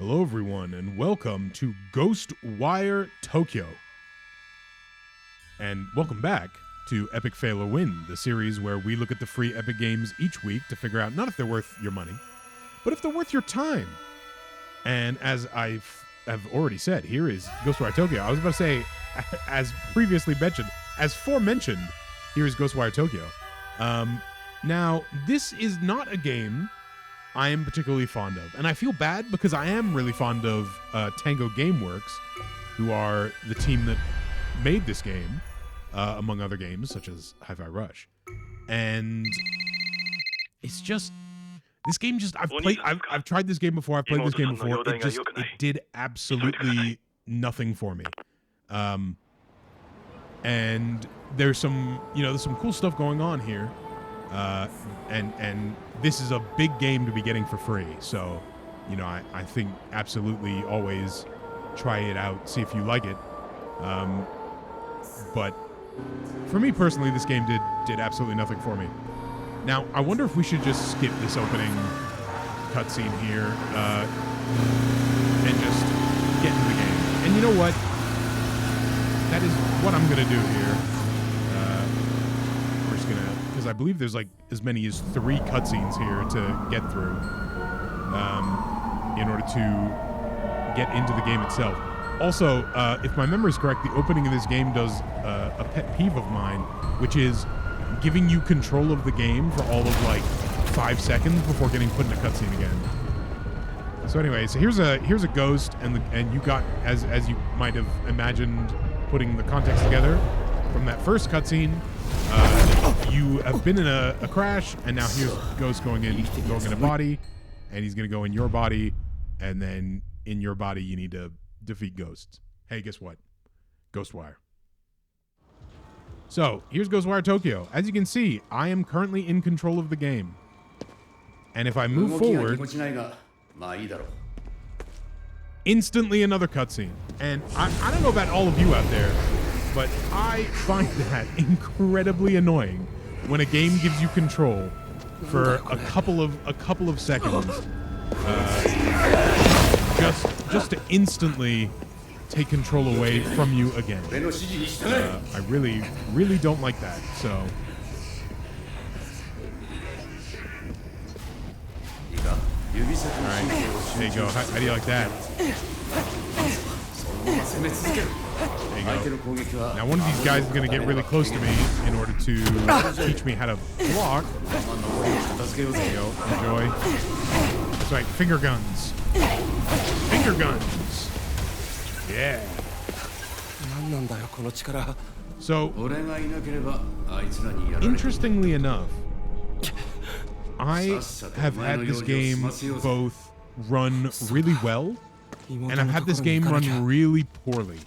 Hello, everyone, and welcome to Ghostwire Tokyo. And welcome back to Epic Fail or Win, the series where we look at the free Epic games each week to figure out not if they're worth your money, but if they're worth your time. And as I have already said, here is Ghostwire Tokyo. I was about to say, as previously mentioned, as forementioned, here is Ghostwire Tokyo. Now, this is not a game I am particularly fond of. And I feel bad because I am really fond of Tango Gameworks, who are the team that made this game, among other games, such as Hi-Fi Rush. And it's just, this game just, I've tried this game before, I've played this game before, it did absolutely nothing for me. And there's some cool stuff going on here. And this is a big game to be getting for free. So, I think absolutely always try it out, see if you like it. But for me personally, this game did absolutely nothing for me. Now, I wonder if we should just skip this opening cutscene here, and just get into the game. And you know what? That is what I'm gonna do here. We're just gonna, because I believe there's like as many as 3 cutscenes here to get through, in order to get into the game itself. Also, if my memory is correct, the opening of this game does a pet peeve of mine, which is giving you control of the game for all of like 5 seconds before getting put in a cutscene again. So anyway, so here's a ghost, and you got, as you might have imagined, putting the context together from that first cutscene. You have been in a crash, and now here's Ghost going in a body, and he's gonna go in your body, and then in your body you need to defeat ghosts. Hey, guess what? Ghostwire. So here's Ghostwire Tokyo. As you can see, I am currently in control of the game, and if I move forward, instantly another cutscene. And I don't know about all of you out there, but I find that incredibly annoying when a game gives you control for a couple of seconds, just to instantly take control away from you again. I really don't like that. So, all right, there you go. How do you like that? There you go. Now one of these guys is going to get really close to me in order to teach me how to block. There you go. Enjoy. That's right. Finger guns. Finger guns. Yeah. So, interestingly enough, I have had this game both run really well, and I've had this game run really poorly.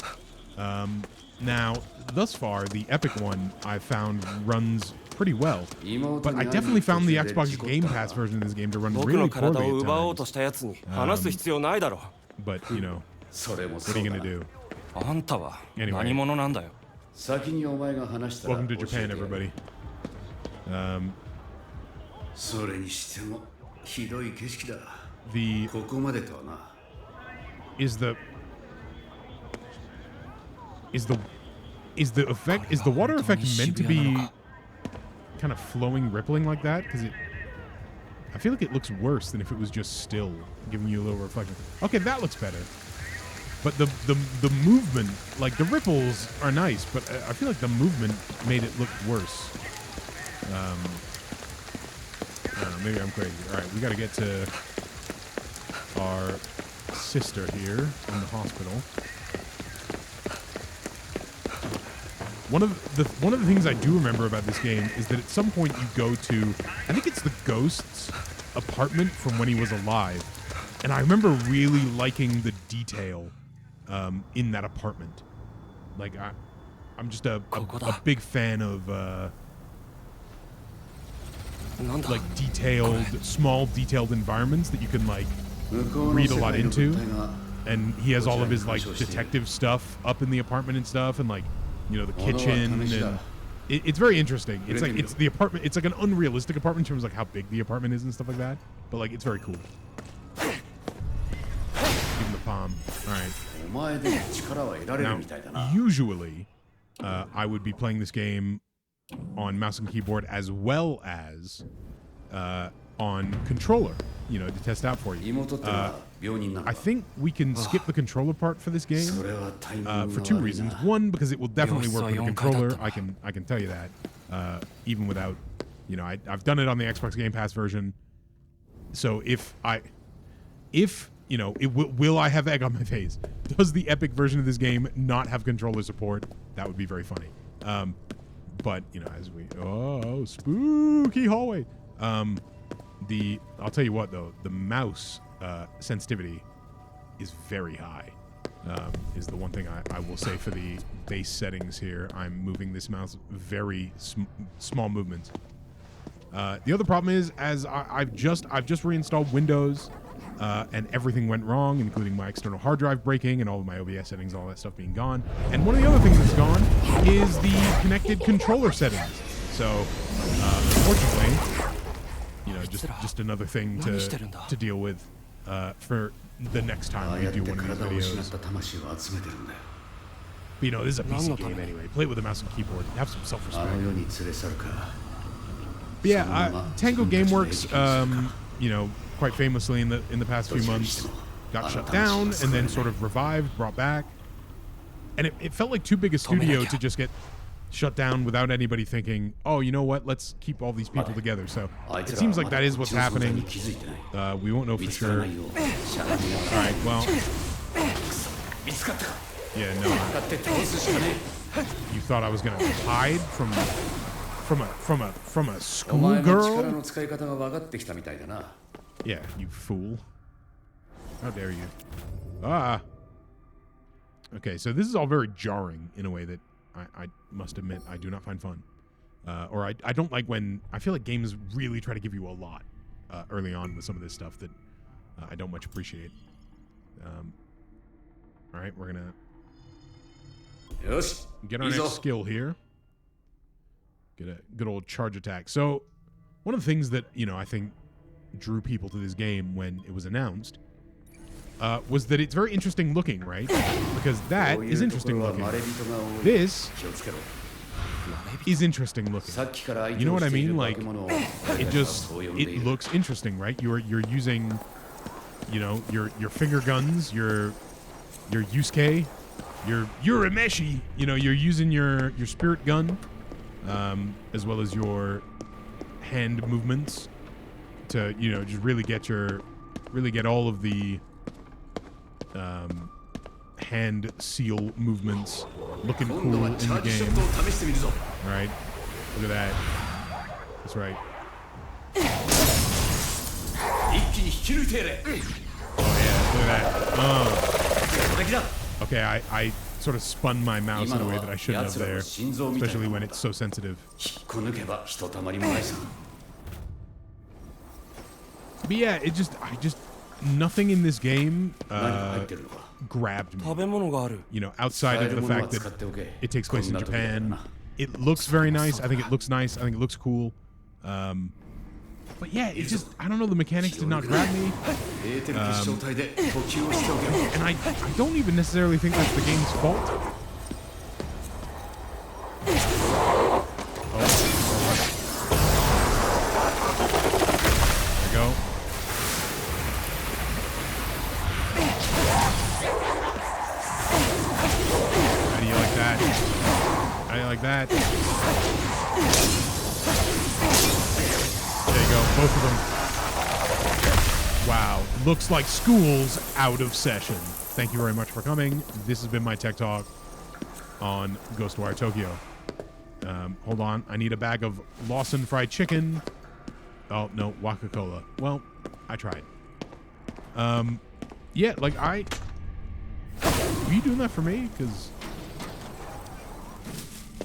Now, thus far, the Epic one I found runs pretty well, but I definitely found the Xbox Game Pass version of this game to run really poorly at times. But, what are you gonna do? Anyway, welcome to Japan, everybody. Is the water effect meant to be kind of flowing, rippling like that? Because I feel like it looks worse than if it was just still, giving you a little reflection. Okay, that looks better. But the movement, like the ripples are nice, but I feel like the movement made it look worse. I don't know, maybe I'm crazy. All right, we got to get to our sister here in the hospital. One of the things I do remember about this game is that at some point you go to, I think it's the ghost's apartment from when he was alive, and I remember really liking the detail in that apartment. Like I'm just a big fan of like small detailed environments that you can like read a lot into. And he has all of his like detective stuff up in the apartment and stuff, and like, the kitchen, and it's very interesting. It's like the apartment. It's like an unrealistic apartment in terms of like how big the apartment is and stuff like that. But like it's very cool. bomb. All right. Now, usually, I would be playing this game on mouse and keyboard as well as on controller, you know, to test out for you. I think we can skip the controller part for this game for two reasons. One, because it will definitely work with a controller. I can tell you that, even without, you know, I've done it on the Xbox Game Pass version. So if you know, will I have egg on my face? Does the Epic version of this game not have controller support? That would be very funny. But you know, as we spooky hallway. I'll tell you what though, the mouse sensitivity is very high. Is the one thing I will say for the base settings here. I'm moving this mouse very small movements. The other problem is, as I've just reinstalled Windows, and everything went wrong, including my external hard drive breaking and all of my OBS settings, all that stuff being gone. And one of the other things that's gone is the connected controller settings. So, unfortunately, you know, just another thing to deal with for the next time we do one of these videos. But, you know, this is a PC game anyway. Play it with a mouse and keyboard. Have some self-respect. But yeah, Tango Gameworks, you know, quite famously in the past few months, got shut down and then sort of revived, brought back. And it felt like too big a studio to just get shut down without anybody thinking, oh, you know what, let's keep all these people together. So it seems like that is what's happening. We won't know for sure. Alright, well. Yeah, no. You thought I was gonna hide from a schoolgirl? Yeah, you fool. How dare you. Ah. Okay, so this is all very jarring in a way that I must admit I do not find fun. Or I don't like when... I feel like games really try to give you a lot early on with some of this stuff that I don't much appreciate. Alright, we're gonna... get our next skill here. Get a good old charge attack. So, one of the things that, you know, I think drew people to this game when it was announced was that it's very interesting looking, right? Because that is interesting looking. This is interesting looking. You know what I mean? Like, it looks interesting, right? You're using, you know, your finger guns, your Yusuke, your Urameshi, you know, you're using your spirit gun, as well as your hand movements to, you know, just really get all of the hand seal movements looking cool in the game. All right, look at that. That's right. Oh yeah, look at that. Okay, I sort of spun my mouse in a way that I shouldn't have there, especially when it's so sensitive. But yeah, nothing in this game grabbed me. You know, outside of the fact that it takes place in Japan. It looks very nice. I think it looks nice. I think it looks cool. But yeah, it just, I don't know, the mechanics did not grab me. And I don't even necessarily think that's the game's fault. There we go. How do you like that? How do you like that? There you go, both of them. Wow, looks like school's out of session. Thank you very much for coming. This has been my Tech Talk on Ghostwire Tokyo. Hold on, I need a bag of Lawson fried chicken. Oh, no, Waka-Cola. Well, I tried. Yeah, like were you doing that for me? Because...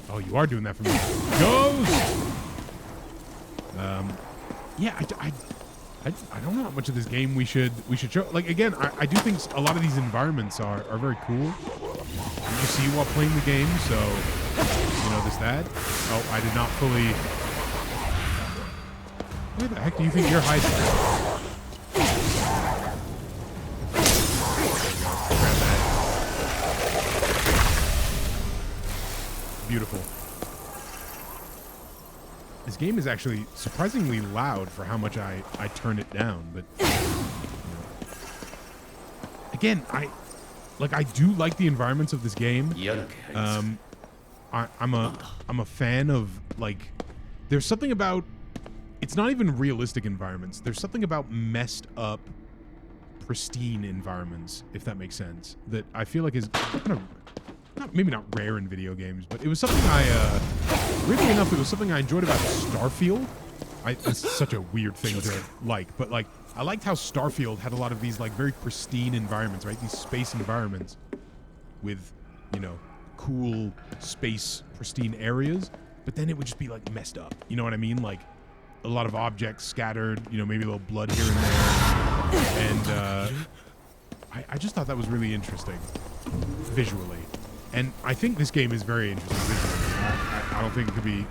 Oh, you are doing that for me. Ghost! Yeah, I don't know how much of this game we should show. Like, again, I do think a lot of these environments are very cool. You see while playing the game, so you know that. Oh, I did not fully. Where the heck do you think you're hiding? beautiful. This game is actually surprisingly loud for how much I turn it down, but you know. Again, I do like the environments of this game. I'm a fan of, like, there's something about, it's not even realistic environments. There's something about messed up, pristine environments, if that makes sense, that I feel like is kind of, maybe not rare in video games, but it was something weirdly enough, it was something I enjoyed about Starfield. It's such a weird thing to like, but like, I liked how Starfield had a lot of these like very pristine environments, right? These space environments with, you know, cool space pristine areas, but then it would just be like messed up. You know what I mean? Like a lot of objects scattered, you know, maybe a little blood here and there. And I just thought that was really interesting visually. And I think this game is very interesting visually. I don't think it could be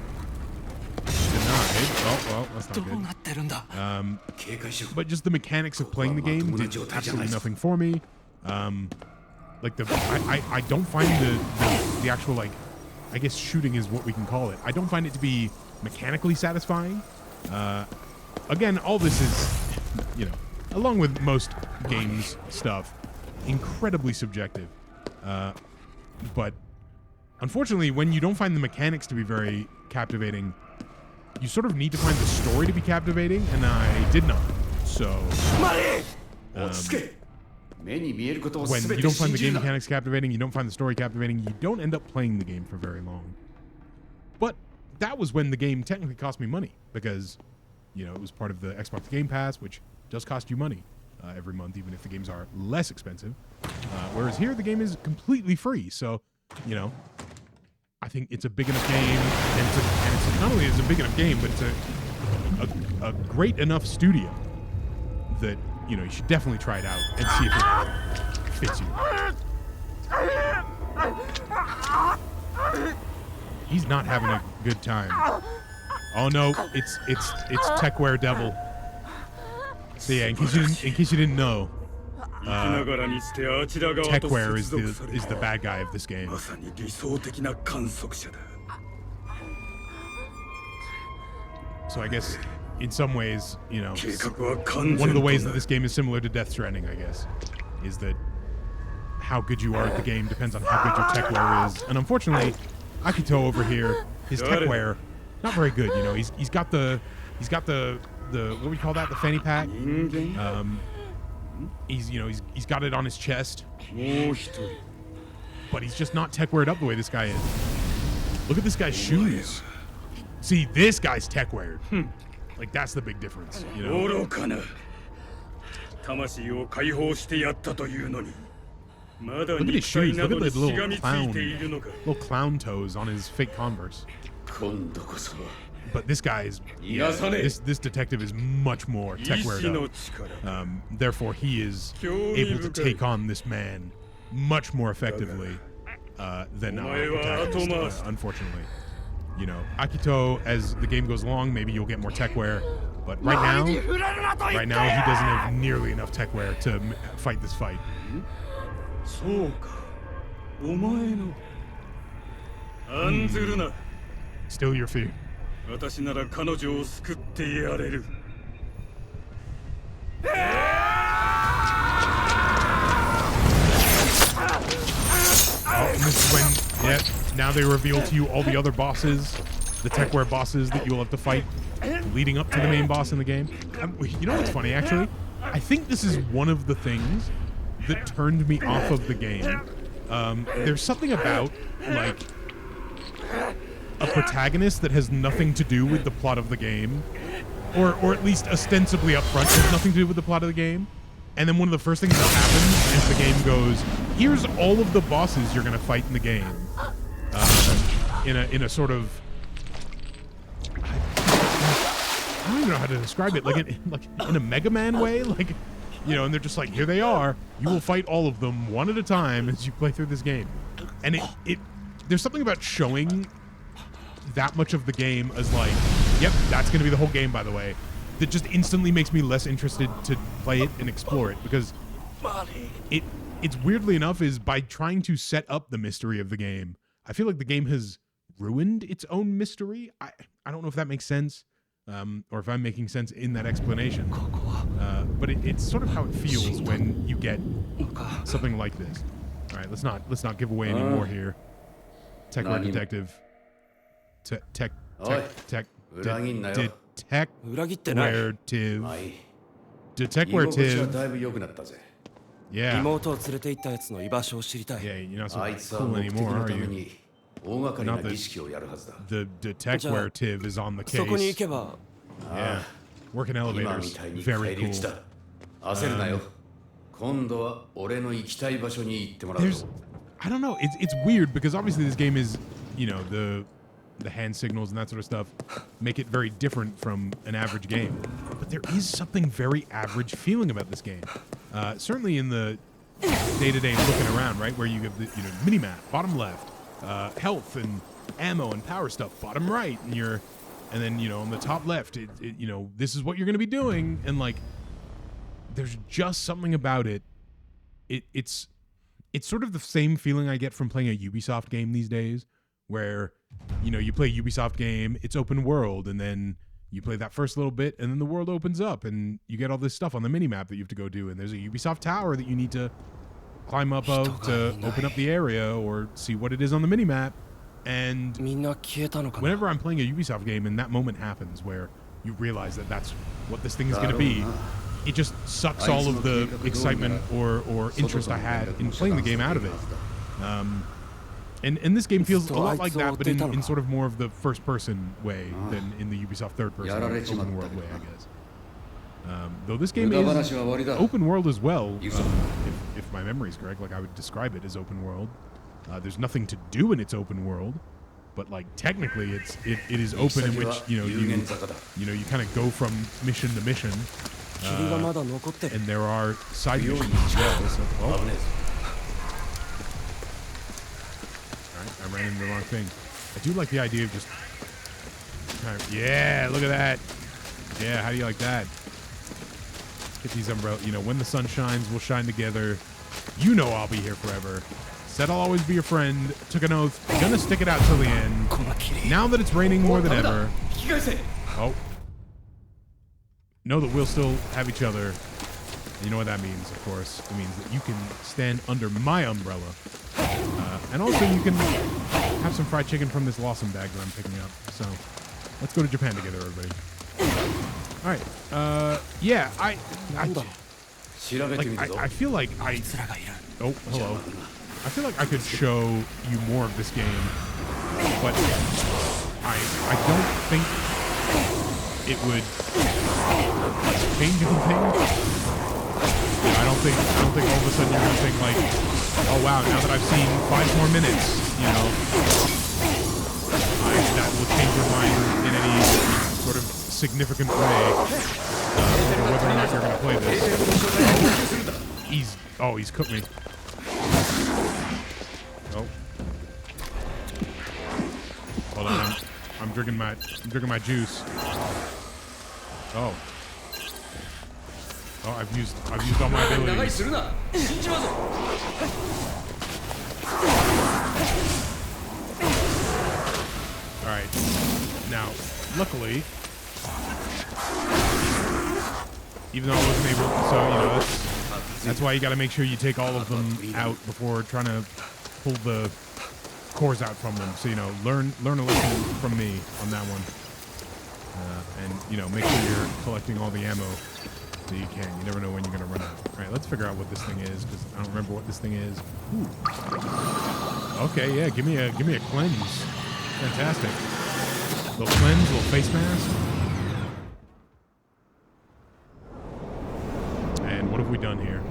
denied. Oh, well, that's not good. But just the mechanics of playing the game did absolutely nothing for me. Like I don't find the actual, like, I guess shooting is what we can call it. I don't find it to be mechanically satisfying. Again, all this is, you know, along with most games stuff, incredibly subjective. But unfortunately, when you don't find the mechanics to be very captivating, you sort of need to find the story to be captivating, and I did not. So, when you don't find the game mechanics captivating, you don't find the story captivating, you don't end up playing the game for very long. But that was when the game technically cost me money, because, you know, it was part of the Xbox Game Pass, which does cost you money every month, even if the games are less expensive. Whereas here, the game is completely free. So, you know, I think it's a big enough game, and it's not only is it a big enough game, but it's a great enough studio that, you know, you should definitely try it out and see if it fits you. He's not having a good time. Oh no, it's Techware Devil. So yeah, in case you didn't know, Techware is the bad guy of this game. So I guess in some ways, you know, one of the ways that this game is similar to Death Stranding, I guess, is that how good you are at the game depends on how good your Techware is. And unfortunately, Akito over here, his Techware, not very good. You know, he's got the what do we call that? The fanny pack. He's got it on his chest, but he's just not Techwared up the way this guy is. Look at this guy's shoes. See, this guy's Techwared. Like, that's the big difference, you know? Look at his shoes. Look at the little clown toes on his fake Converse. But this guy is, this detective is much more Techwared up. Therefore, he is able to take on this man much more effectively than our protagonist, unfortunately. You know, Akito, as the game goes along, maybe you'll get more Techware, but right now he doesn't have nearly enough Techware to fight this fight. Still your fear. Oh, and this is when, yeah, now they reveal to you all the other bosses, the Techware bosses that you'll have to fight leading up to the main boss in the game. You know what's funny, actually? I think this is one of the things that turned me off of the game. There's something about, like, a protagonist that has nothing to do with the plot of the game, or at least ostensibly up front has nothing to do with the plot of the game, and then one of the first things that happens is the game goes, here's all of the bosses you're going to fight in the game, in a sort of, I don't even know how to describe it, like in a Mega Man way, like, you know, and they're just like, here they are, you will fight all of them one at a time as you play through this game. And there's something about showing that much of the game as like, yep, that's going to be the whole game, by the way, that just instantly makes me less interested to play it and explore it, because it's weirdly enough is by trying to set up the mystery of the game, I feel like the game has ruined its own mystery. I don't know if that makes sense, or if I'm making sense in that explanation. But it's sort of how it feels when you get something like this. All right, let's not give away any more here. Techware detective. Detective. Yeah. Yeah, you're not so cool anymore, are you? Not the detective is on the case. Yeah. Working elevators. Very cool. I don't know. It's weird because obviously this game is, the hand signals and that sort of stuff make it very different from an average game. But there is something very average feeling about this game. Certainly in the day-to-day looking around, right, where you have the mini-map, bottom left, health and ammo and power stuff, bottom right, and then on the top left, this is what you're going to be doing, and like, there's just something about it. It's sort of the same feeling I get from playing a Ubisoft game these days, where you play a Ubisoft game, it's open world, and then you play that first little bit, and then the world opens up, and you get all this stuff on the mini-map that you have to go do, and there's a Ubisoft tower that you need to climb up of to open up the area or see what it is on the mini-map. And whenever I'm playing a Ubisoft game and that moment happens where you realize that that's what this thing is going to be, it just sucks all of the excitement or interest I had in playing the game out of it. And this game feels a lot like that, but in sort of more of the first-person way than in the Ubisoft third-person open world way, I guess. Though this game is open world as well, if my memory is correct, like I would describe it as open world. There's nothing to do in its open world, but like technically it is open, in which you kind of go from mission to mission, and there are side missions as well. So, I ran into the wrong thing. I do like the idea of just yeah, look at that. Yeah, how do you like that? Get these umbrellas. When the sun shines, we'll shine together. I'll be here forever. Said I'll always be your friend. Took an oath. Gonna stick it out till the end. Now that it's raining more than ever. Oh. Know that we'll still have each other. You know what that means, of course. It means that you can stand under my umbrella. And also you can have some fried chicken from this Lawson bag that I'm picking up. So let's go to Japan together, everybody. All right. Yeah, I feel like oh, hello. I feel like I could show you more of this game, but I don't think it would change anything. I don't think all of a sudden you're gonna think like, oh wow, now that I've seen 5 more minutes, that will change your mind in any sort of significant way over whether or not you're gonna play this. He's cooked me. Oh. Hold on, I'm drinking my juice. Oh. Oh, I've used all my abilities. All right. Now, luckily, even though I wasn't able to, so that's why you got to make sure you take all of them out before trying to pull the cores out from them. So learn a lesson from me on that one, and make sure you're collecting all the ammo that you can. You never know when you're gonna run out. All right, let's figure out what this thing is, because I don't remember what this thing is. Ooh. Okay, yeah, give me a cleanse. Fantastic. Little cleanse, little face mask. And what have we done here?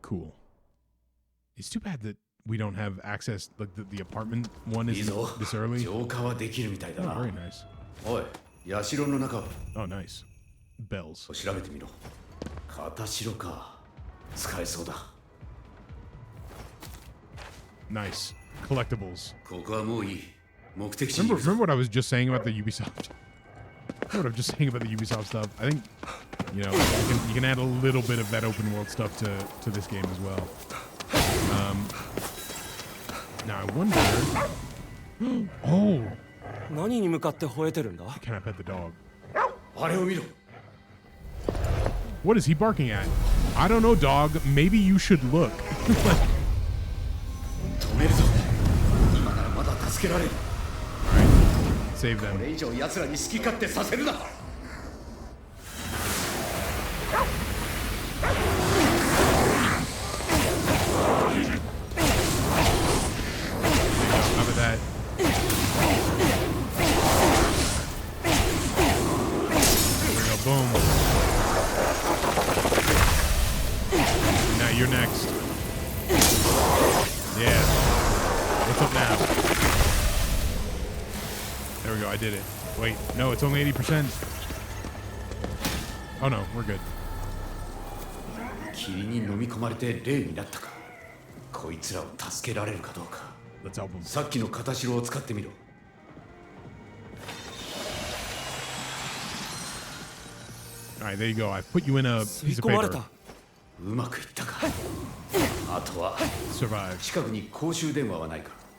Cool. It's too bad that we don't have access, like the apartment one is this early. Oh, very nice. Oh, nice. Bells. Nice. Collectibles. Remember what I was just saying about the Ubisoft? Remember what I was just saying about the Ubisoft stuff? I think You know, you can add a little bit of that open world stuff to this game as well. Now I wonder. Oh. Can I pet the dog? What is he barking at? I don't know, dog. Maybe you should look. Alright, save them. How about that? There we go, boom. Now you're next. Yeah. What's up now? There we go, I did it. Wait, no, it's only 80%. Oh no, we're good. Let's help him. Alright, there you go. I've put you in a piece of paper. Survive.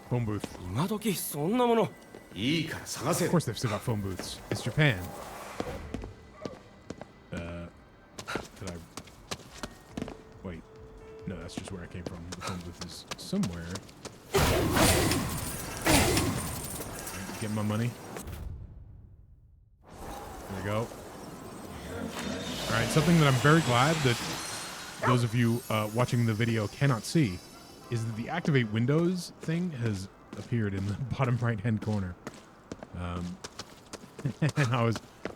Phone booth. Of course they've still got phone booths. It's Japan. Did I... Wait. No, that's just where I came from. The phone booth is somewhere. Get my money. There we go. Alright, something that I'm very glad that those of you watching the video cannot see is that the activate windows thing has appeared in the bottom right hand corner. And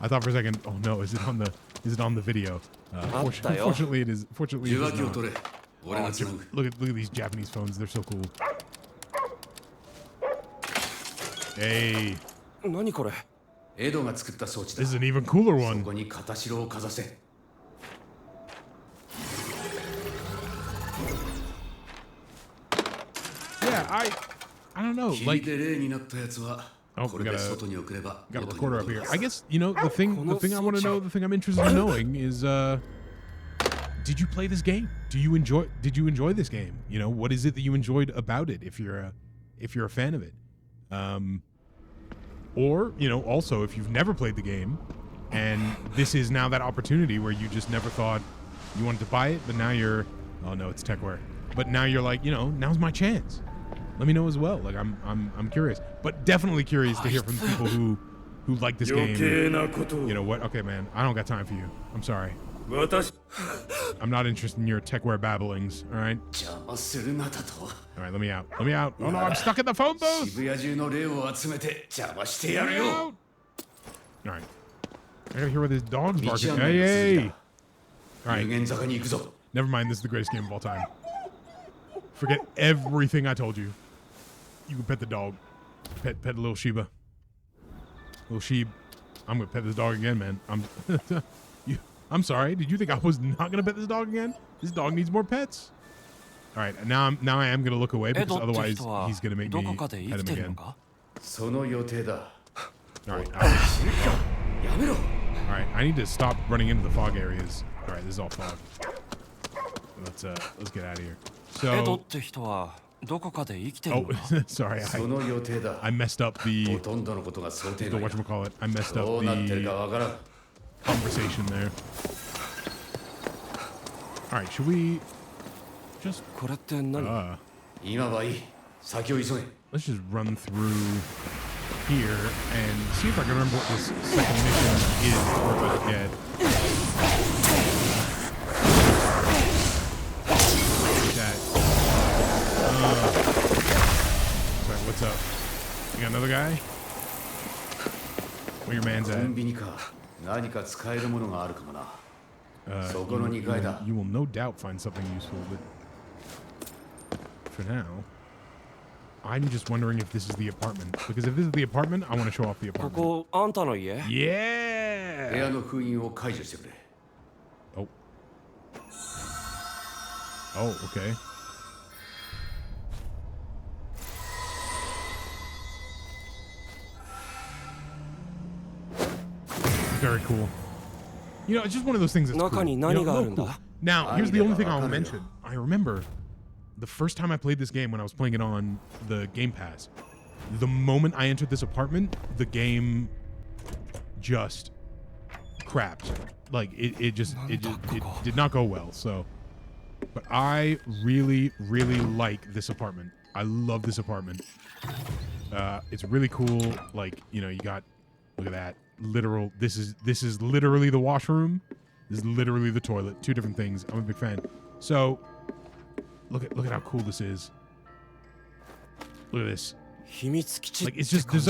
I thought for a second, oh no, is it on the video? Fortunately it is. Fortunately it is not. Oh, look at these Japanese phones, they're so cool. Hey. This is an even cooler one. Yeah, I don't know, like, oh, we got a recorder up here. I guess, you know, the thing I want to know, the thing I'm interested in knowing is, did you play this game? Did you enjoy this game? You know, what is it that you enjoyed about it if you're a fan of it? Or, you know, also if you've never played the game and this is now that opportunity where you just never thought you wanted to buy it, but now you're, oh no, it's Techware. But now you're like, you know, now's my chance. Let me know as well. Like I'm curious, but definitely curious to hear from people who like this game. You know what? Okay, man, I don't got time for you. I'm sorry. I'm not interested in your Techware babblings. All right. All right, let me out. Let me out. Oh no, I'm stuck in the phone booth. All right. I gotta hear where this dog's barking. Hey. All right. Never mind. This is the greatest game of all time. Forget everything I told you. You can pet the dog. Pet little Shiba. Little Sheeb. I'm gonna pet this dog again, man. I'm sorry. Did you think I was not gonna pet this dog again? This dog needs more pets. All right. Now I am gonna look away because otherwise he's gonna make me pet him again. All right. All right. I need to stop running into the fog areas. All right. This is all fog. Let's get out of here. So, oh, sorry, I messed up the whatchamacallit. I messed up the conversation there. All right, should we just let's just run through here and see if I can remember what this second mission is we're about to get. Sorry, what's up? You got another guy? Where your man's at? You will no doubt find something useful, but for now, I'm just wondering if this is the apartment. Because if this is the apartment, I want to show off the apartment. Yeah! Oh. Oh, okay. Very cool. You know, it's just one of those things that's cool. You know, cool. Now, here's the only thing I'll mention. I remember the first time I played this game when I was playing it on the Game Pass. The moment I entered this apartment, the game just crapped. Like it did not go well. So, but I really like this apartment. I love this apartment. It's really cool. Like, you know, you got, look at that, literal. This is literally the washroom. This is literally the toilet. Two different things. I'm a big fan. So, look at how cool this is. Look at this. Like, it's just there's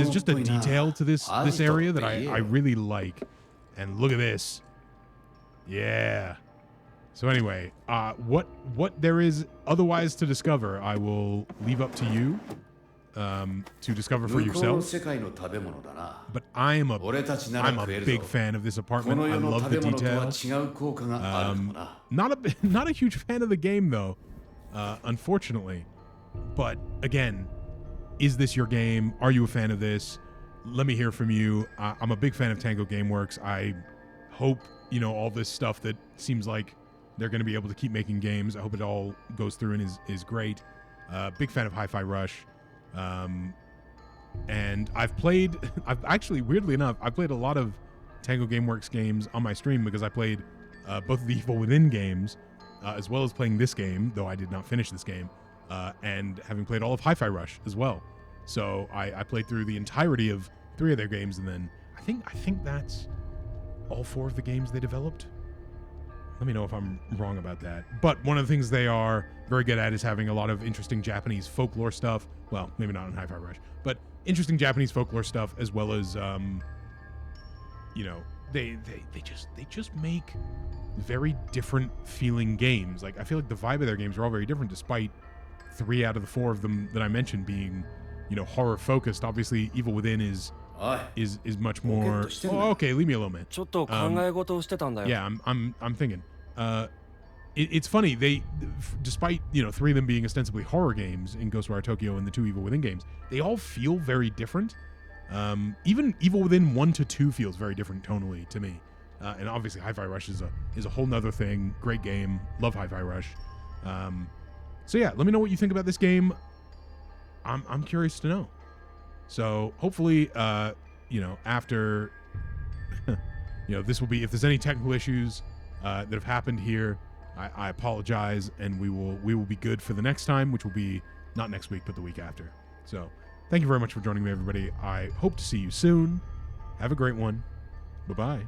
just a detail to this area that I really like. And look at this. Yeah. So anyway, what there is otherwise to discover, I will leave up to you to discover for yourself. But I'm a big fan of this apartment. I love the detail. Not a huge fan of the game though, unfortunately. But again, is this your game? Are you a fan of this? Let me hear from you. I'm a big fan of Tango Gameworks. I hope, you know, all this stuff that seems like they're going to be able to keep making games. I hope it all goes through and is great. Big fan of Hi-Fi Rush. And I've actually, weirdly enough, I played a lot of Tango Gameworks games on my stream because I played both of the Evil Within games, as well as playing this game, though I did not finish this game, and having played all of Hi-Fi Rush as well. So I played through the entirety of 3 of their games, and then I think that's all 4 of the games they developed. Let me know if I'm wrong about that. But one of the things they are very good at is having a lot of interesting Japanese folklore stuff. Well, maybe not in Hi-Fi Rush, but interesting Japanese folklore stuff, as well as, you know, they just make very different feeling games. Like, I feel like the vibe of their games are all very different, despite 3 out of the 4 of them that I mentioned being, you know, horror focused. Obviously, Evil Within is much more. Oh, okay, leave me alone, man. Yeah, I'm thinking. It's funny, despite, you know, 3 of them being ostensibly horror games in Ghostwire Tokyo and the 2 Evil Within games, they all feel very different. Even Evil Within 1 to 2 feels very different tonally to me. And obviously, Hi-Fi Rush is a whole nother thing. Great game. Love Hi-Fi Rush. So yeah, let me know what you think about this game. I'm curious to know. So hopefully, you know, after, you know, this will be, if there's any technical issues that have happened here, I apologize, and we will be good for the next time, which will be not next week, but the week after. So thank you very much for joining me, everybody. I hope to see you soon. Have a great one. Bye-bye.